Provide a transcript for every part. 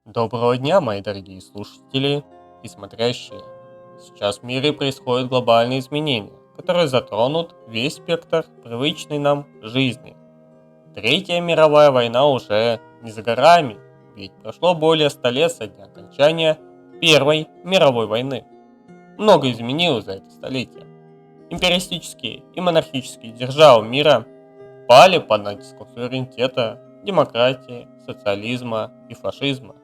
Доброго дня, мои дорогие слушатели и смотрящие. Сейчас в мире происходят глобальные изменения, которые затронут весь спектр привычной нам жизни. Третья мировая война уже не за горами, ведь прошло более 100 лет со дня окончания Первой мировой войны. Много изменилось за это столетие. Империалистические и монархические державы мира пали под натиском суверенитета, демократии, социализма и фашизма,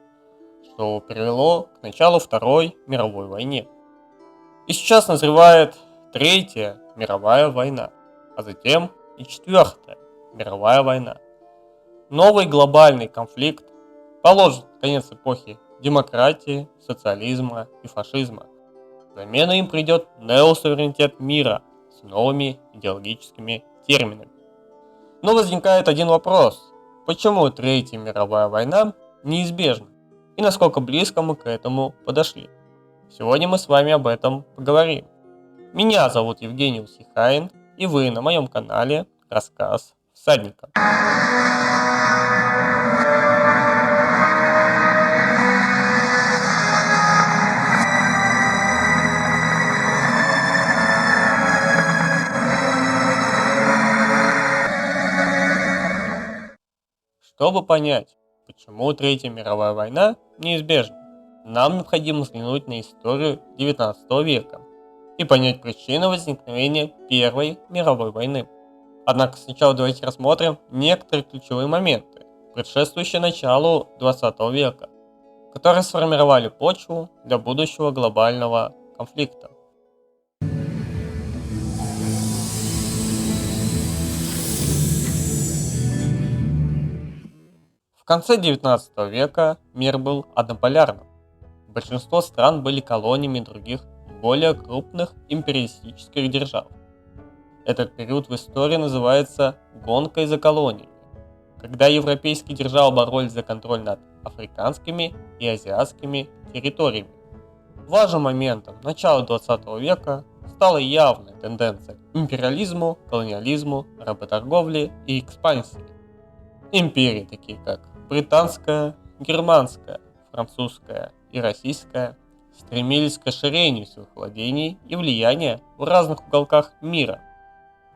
что привело к началу Второй мировой войны. И сейчас назревает Третья мировая война, а затем и Четвертая мировая война. Новый глобальный конфликт положит конец эпохи демократии, социализма и фашизма. Замена им придет неосуверенитет мира с новыми идеологическими терминами. Но возникает один вопрос. Почему Третья мировая война неизбежна? И насколько близко мы к этому подошли? Сегодня мы с вами об этом поговорим. Меня зовут Евгений Усихаин, и вы на моем канале «Рассказ всадника». Чтобы понять, почему Третья мировая война неизбежна, нам необходимо взглянуть на историю XIX века и понять причины возникновения Первой мировой войны. Однако сначала давайте рассмотрим некоторые ключевые моменты, предшествующие началу XX века, которые сформировали почву для будущего глобального конфликта. В конце XIX века мир был однополярным. Большинство стран были колониями других, более крупных империалистических держав. Этот период в истории называется «гонкой за колониями», когда европейские державы боролись за контроль над африканскими и азиатскими территориями. Важным моментом начала XX века стала явная тенденция к империализму, колониализму, работорговле и экспансии. Империи, такие как британская, германская, французская и российская, стремились к расширению своих владений и влияния в разных уголках мира.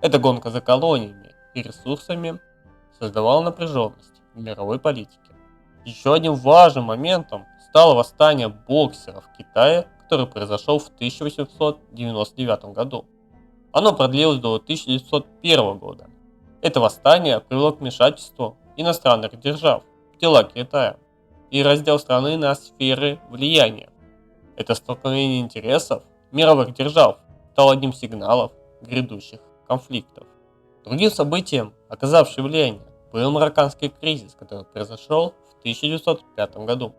Эта гонка за колониями и ресурсами создавала напряженность в мировой политике. Еще одним важным моментом стало восстание боксеров в Китае, которое произошло в 1899 году. Оно продлилось до 1901 года. Это восстание привело к вмешательству иностранных держав в дела Китая и раздел страны на сферы влияния. Это столкновение интересов мировых держав стало одним из сигналов грядущих конфликтов. Другим событием, оказавшим влияние, был марокканский кризис, который произошел в 1905 году.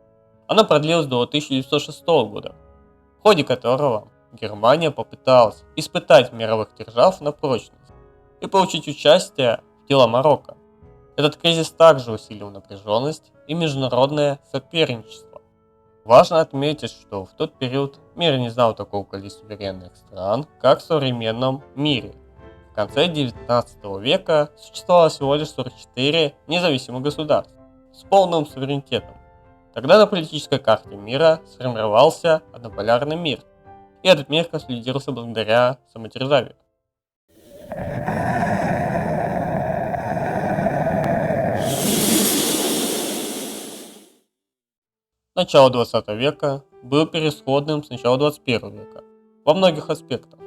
Оно продлилось до 1906 года, в ходе которого Германия попыталась испытать мировых держав на прочность и получить участие в делах Марокко. Этот кризис также усилил напряженность и международное соперничество. Важно отметить, что в тот период мир не знал такого количества суверенных стран, как в современном мире. В конце XIX века существовало всего лишь 44 независимых государств с полным суверенитетом. Тогда на политической карте мира сформировался однополярный мир, и этот мир консолидировался благодаря самодержавию. Начало 20 века было пересходным с начала 21 века во многих аспектах.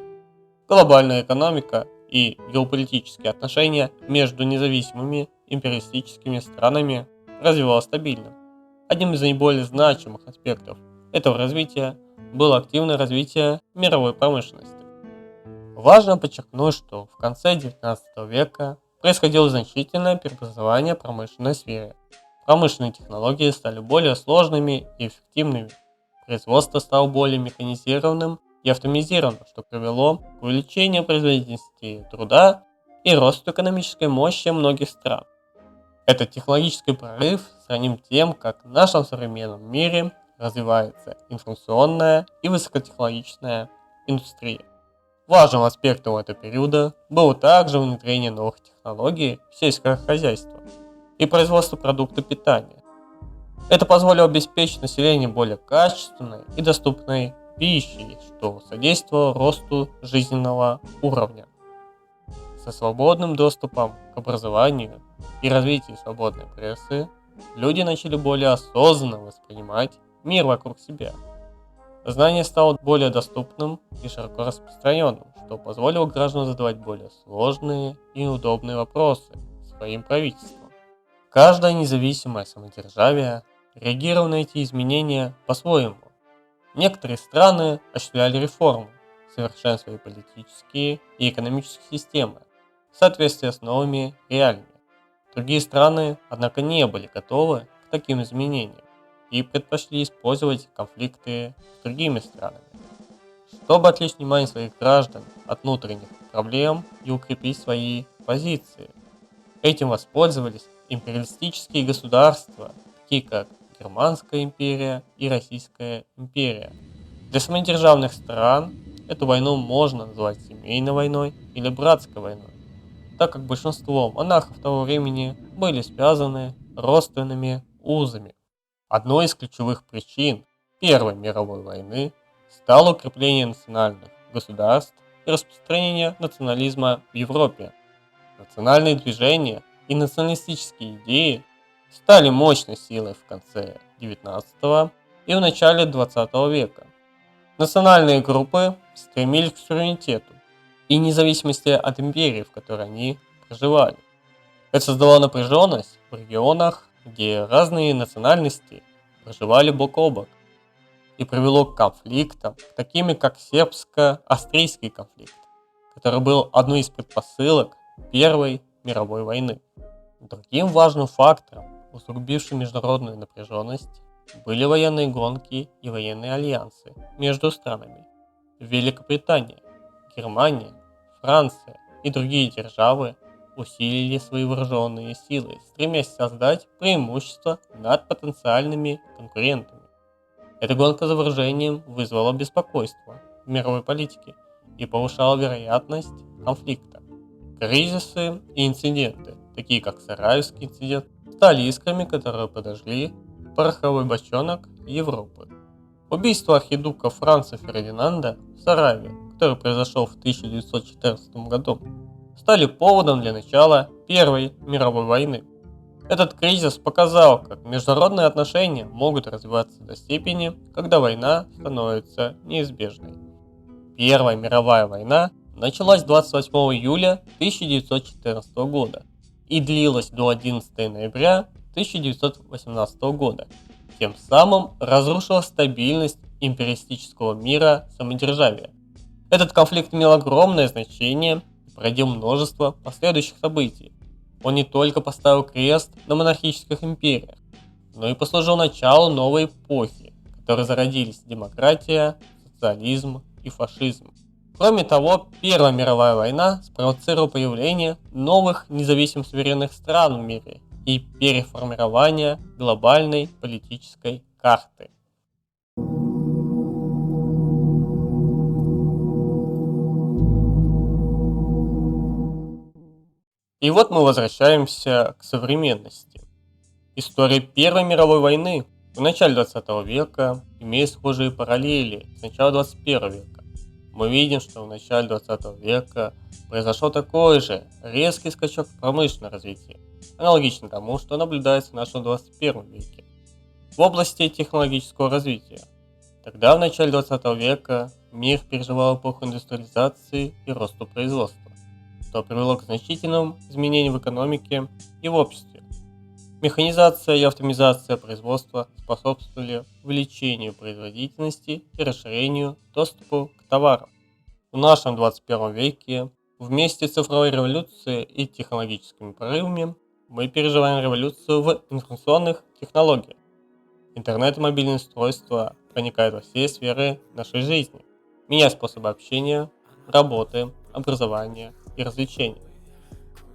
Глобальная экономика и геополитические отношения между независимыми империалистическими странами развивалась стабильно. Одним из наиболее значимых аспектов этого развития было активное развитие мировой промышленности. Важно подчеркнуть, что в конце 19 века происходило значительное преобразование промышленной сферы. Промышленные технологии стали более сложными и эффективными. Производство стало более механизированным и автоматизированным, что привело к увеличению производительности труда и росту экономической мощи многих стран. Этот технологический прорыв сравним тем, как в нашем современном мире развивается информационная и высокотехнологичная индустрия. Важным аспектом этого периода было также внедрение новых технологий в сельское хозяйство и производство продуктов питания. Это позволило обеспечить население более качественной и доступной пищей, что содействовало росту жизненного уровня. Со свободным доступом к образованию и развитию свободной прессы люди начали более осознанно воспринимать мир вокруг себя. Знание стало более доступным и широко распространенным, что позволило гражданам задавать более сложные и удобные вопросы своим правительствам. Каждое независимое самодержавие реагировало на эти изменения по-своему. Некоторые страны осуществляли реформы, совершенствуя политические и экономические системы в соответствии с новыми реалиями. Другие страны, однако, не были готовы к таким изменениям и предпочли использовать конфликты с другими странами, чтобы отвлечь внимание своих граждан от внутренних проблем и укрепить свои позиции. Этим воспользовались империалистические государства, такие как Германская империя и Российская империя. Для самодержавных стран эту войну можно назвать семейной войной или братской войной, так как большинство монархов того времени были связаны родственными узами. Одной из ключевых причин Первой мировой войны стало укрепление национальных государств и распространение национализма в Европе. Национальные движения и националистические идеи стали мощной силой в конце XIX и в начале XX века. Национальные группы стремились к суверенитету и независимости от империи, в которой они проживали. Это создавало напряженность в регионах, где разные национальности проживали бок о бок, и привело к конфликтам, такими как сербско-австрийский конфликт, который был одной из предпосылок Первой мировой войны. Другим важным фактором, усугубившим международную напряженность, были военные гонки и военные альянсы между странами. Великобритания, Германия, Франция и другие державы усилили свои вооруженные силы, стремясь создать преимущество над потенциальными конкурентами. Эта гонка за вооружением вызвала беспокойство в мировой политике и повышала вероятность конфликта. Кризисы и инциденты, такие как Сараевский инцидент, стали искрами, которые подожгли пороховой бочонок Европы. Убийство архидука Франца Фердинанда в Сараеве, который произошел в 1914 году, стали поводом для начала Первой мировой войны. Этот кризис показал, как международные отношения могут развиваться до степени, когда война становится неизбежной. Первая мировая война началась 28 июля 1914 года и длилась до 11 ноября 1918 года, тем самым разрушила стабильность империалистического мира самодержавия. Этот конфликт имел огромное значение и породил множество последующих событий. Он не только поставил крест на монархических империях, но и послужил началу новой эпохи, в которой зародились демократия, социализм и фашизм. Кроме того, Первая мировая война спровоцировала появление новых независимых суверенных стран в мире и переформирование глобальной политической карты. И вот мы возвращаемся к современности. История Первой мировой войны в начале 20 века имеет схожие параллели с начала 21 века. Мы видим, что в начале 20 века произошел такой же резкий скачок в промышленном развитии, аналогично тому, что наблюдается в нашем 21 веке. В области технологического развития. Тогда, в начале 20 века, мир переживал эпоху индустриализации и роста производства, что привело к значительным изменениям в экономике и в обществе. Механизация и автоматизация производства способствовали увеличению производительности и расширению доступа к товарам. В нашем 21 веке, вместе с цифровой революцией и технологическими прорывами, мы переживаем революцию в информационных технологиях. Интернет и мобильные устройства проникают во все сферы нашей жизни, меняя способы общения, работы, образования и развлечений.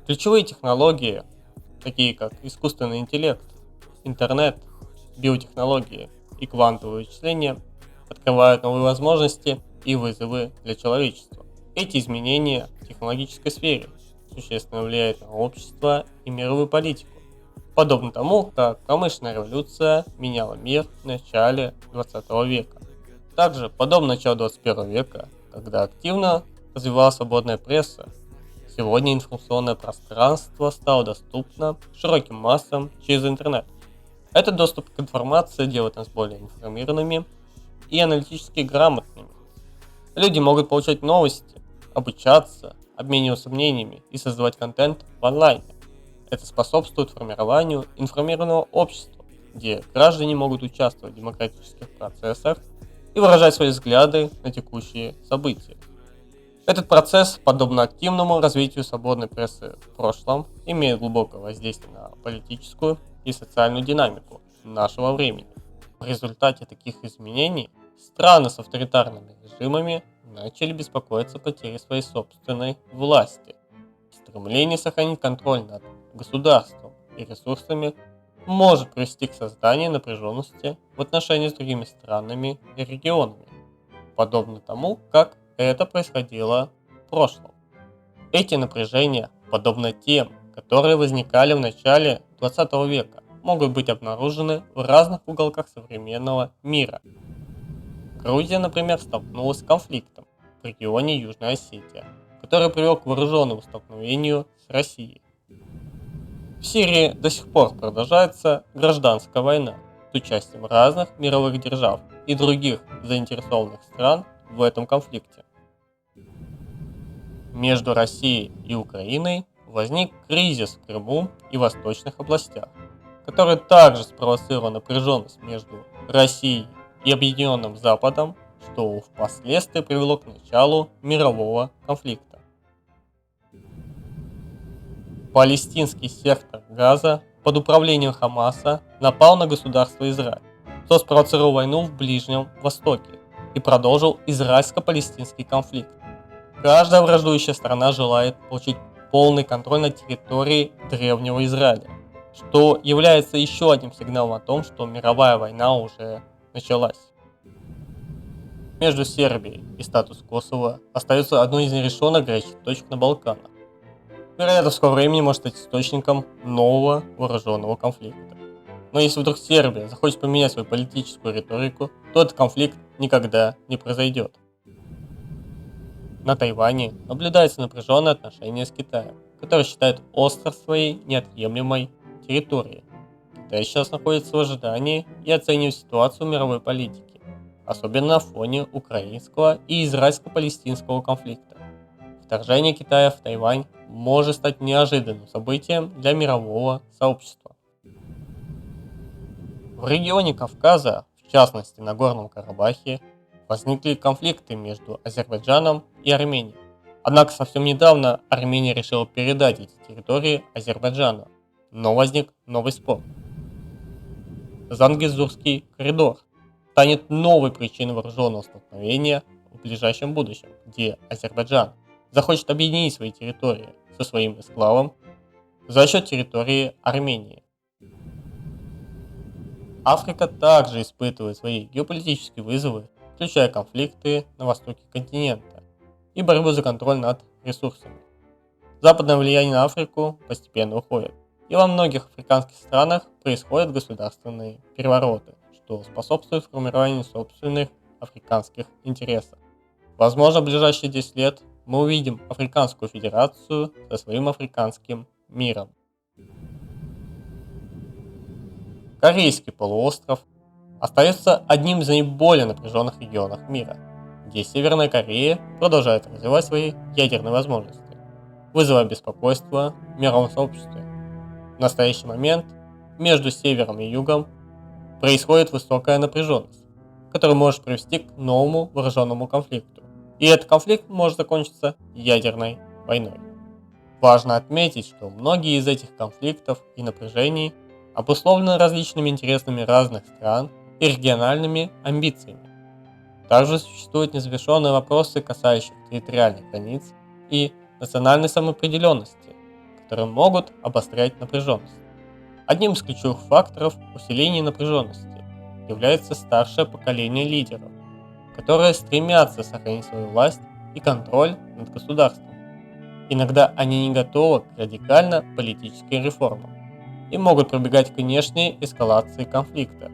Ключевые технологии, такие как искусственный интеллект, интернет, биотехнологии и квантовые вычисления, открывают новые возможности и вызовы для человечества. Эти изменения в технологической сфере существенно влияют на общество и мировую политику. подобно тому, как промышленная революция меняла мир в начале 20 века. Также, подобно началу 21 века, когда активно развивалась свободная пресса, сегодня информационное пространство стало доступно широким массам через интернет. Этот доступ к информации делает нас более информированными и аналитически грамотными. Люди могут получать новости, обучаться, обмениваться мнениями и создавать контент в онлайне. Это способствует формированию информированного общества, где граждане могут участвовать в демократических процессах и выражать свои взгляды на текущие события. Этот процесс, подобно активному развитию свободной прессы в прошлом, имеет глубокое воздействие на политическую и социальную динамику нашего времени. В результате таких изменений страны с авторитарными режимами начали беспокоиться о потере своей собственной власти. Стремление сохранить контроль над государством и ресурсами может привести к созданию напряженности в отношении с другими странами и регионами, подобно тому, как это происходило в прошлом. Эти напряжения, подобно тем, которые возникали в начале 20 века, могут быть обнаружены в разных уголках современного мира. Грузия, например, столкнулась с конфликтом в регионе Южная Осетия, который привел к вооруженному столкновению с Россией. В Сирии до сих пор продолжается гражданская война с участием разных мировых держав и других заинтересованных стран в этом конфликте. Между Россией и Украиной возник кризис в Крыму и восточных областях, который также спровоцировал напряженность между Россией и Объединенным Западом, что впоследствии привело к началу мирового конфликта. Палестинский сектор Газа под управлением Хамаса напал на государство Израиль, что спровоцировал войну в Ближнем Востоке и продолжил израильско-палестинский конфликт. Каждая враждующая сторона желает получить полный контроль над территорией древнего Израиля, что является еще одним сигналом о том, что мировая война уже началась. Между Сербией и статус Косово остается одной из нерешенных горячих точек на Балканах. Вероятно, в скором времени может стать источником нового вооруженного конфликта. Но если вдруг Сербия захочет поменять свою политическую риторику, то этот конфликт никогда не произойдет. На Тайване наблюдается напряженное отношение с Китаем, который считает остров своей неотъемлемой территорией. Китай сейчас находится в ожидании и оценивает ситуацию в мировой политике, особенно на фоне украинского и израильско-палестинского конфликта. Вторжение Китая в Тайвань может стать неожиданным событием для мирового сообщества. В регионе Кавказа, в частности на Горном Карабахе, возникли конфликты между Азербайджаном и Арменией. Однако совсем недавно Армения решила передать эти территории Азербайджану, но возник новый спор. Зангезурский коридор станет новой причиной вооруженного столкновения в ближайшем будущем, где Азербайджан захочет объединить свои территории со своим эсклавом за счет территории Армении. Африка также испытывает свои геополитические вызовы, включая конфликты на востоке континента и борьбу за контроль над ресурсами. Западное влияние на Африку постепенно уходит, и во многих африканских странах происходят государственные перевороты, что способствует формированию собственных африканских интересов. Возможно, в ближайшие 10 лет мы увидим Африканскую Федерацию со своим африканским миром. Корейский полуостров остается одним из наиболее напряженных регионов мира, где Северная Корея продолжает развивать свои ядерные возможности, вызывая беспокойство в мировом сообществе. В настоящий момент между севером и югом происходит высокая напряженность, которая может привести к новому вооруженному конфликту. И этот конфликт может закончиться ядерной войной. Важно отметить, что многие из этих конфликтов и напряжений обусловлены различными интересами разных стран и региональными амбициями. Также существуют незавершенные вопросы, касающиеся территориальных границ и национальной самоопределенности, которые могут обострять напряженность. Одним из ключевых факторов усиления напряженности является старшее поколение лидеров, которые стремятся сохранить свою власть и контроль над государством. Иногда они не готовы к радикально политическим реформам. и могут прибегать к внешней эскалации конфликта,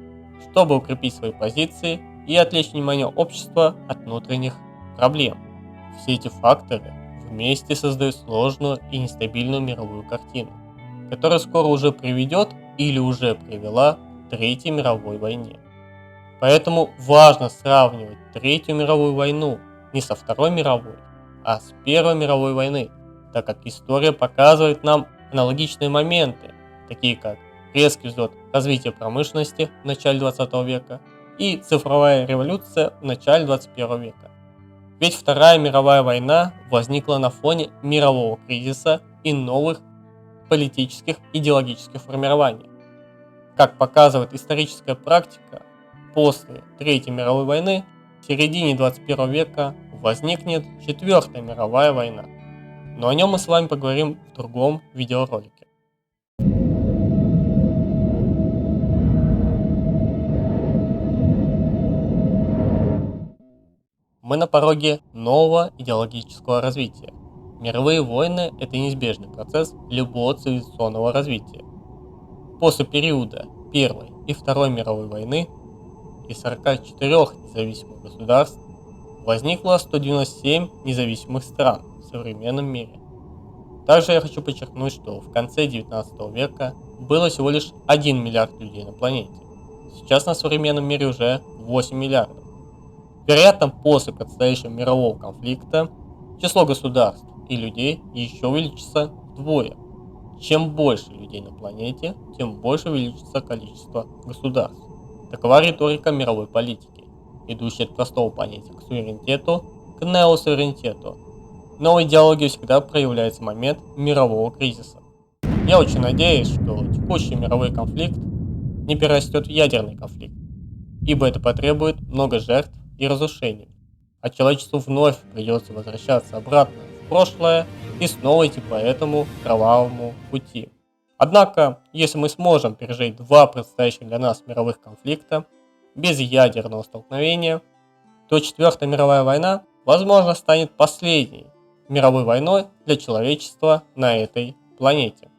чтобы укрепить свои позиции и отвлечь внимание общества от внутренних проблем. Все эти факторы вместе создают сложную и нестабильную мировую картину, которая скоро уже приведет или уже привела к Третьей мировой войне. Поэтому важно сравнивать Третью мировую войну не со Второй мировой, а с Первой мировой войны, так как история показывает нам аналогичные моменты, такие как резкий взлет развития промышленности в начале 20 века и цифровая революция в начале 21 века. Ведь Вторая мировая война возникла на фоне мирового кризиса и новых политических идеологических формирований. Как показывает историческая практика, после Третьей мировой войны в середине 21 века возникнет Четвертая мировая война. Но о нем мы с вами поговорим в другом видеоролике. Мы на пороге нового идеологического развития. Мировые войны – это неизбежный процесс любого цивилизационного развития. После периода Первой и Второй мировой войны из 44 независимых государств возникло 197 независимых стран в современном мире. Также я хочу подчеркнуть, что в конце 19 века было всего лишь 1 миллиард людей на планете. Сейчас на современном мире уже 8 миллиардов. Вероятно, после предстоящего мирового конфликта число государств и людей еще увеличится вдвое. Чем больше людей на планете, тем больше увеличится количество государств. Такова риторика мировой политики, идущая от простого понятия к суверенитету к неосуверенитету. Но в идеологии всегда проявляется момент мирового кризиса. Я очень надеюсь, что текущий мировой конфликт не перерастет в ядерный конфликт, ибо это потребует много жертв и разрушений, а человечеству вновь придется возвращаться обратно в прошлое и снова идти по этому кровавому пути. Однако, если мы сможем пережить два предстоящих для нас мировых конфликта без ядерного столкновения, то Четвертая мировая война, возможно, станет последней мировой войной для человечества на этой планете.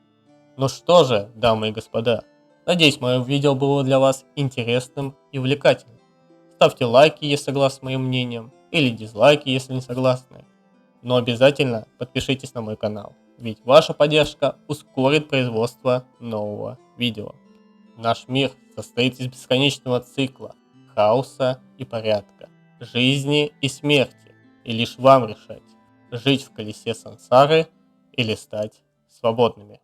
Ну что же, дамы и господа, надеюсь, мое видео было для вас интересным и увлекательным. Ставьте лайки, если согласны с моим мнением, или дизлайки, если не согласны. Но обязательно подпишитесь на мой канал, ведь ваша поддержка ускорит производство нового видео. Наш мир состоит из бесконечного цикла хаоса и порядка, жизни и смерти, и лишь вам решать, жить в колесе сансары или стать свободными.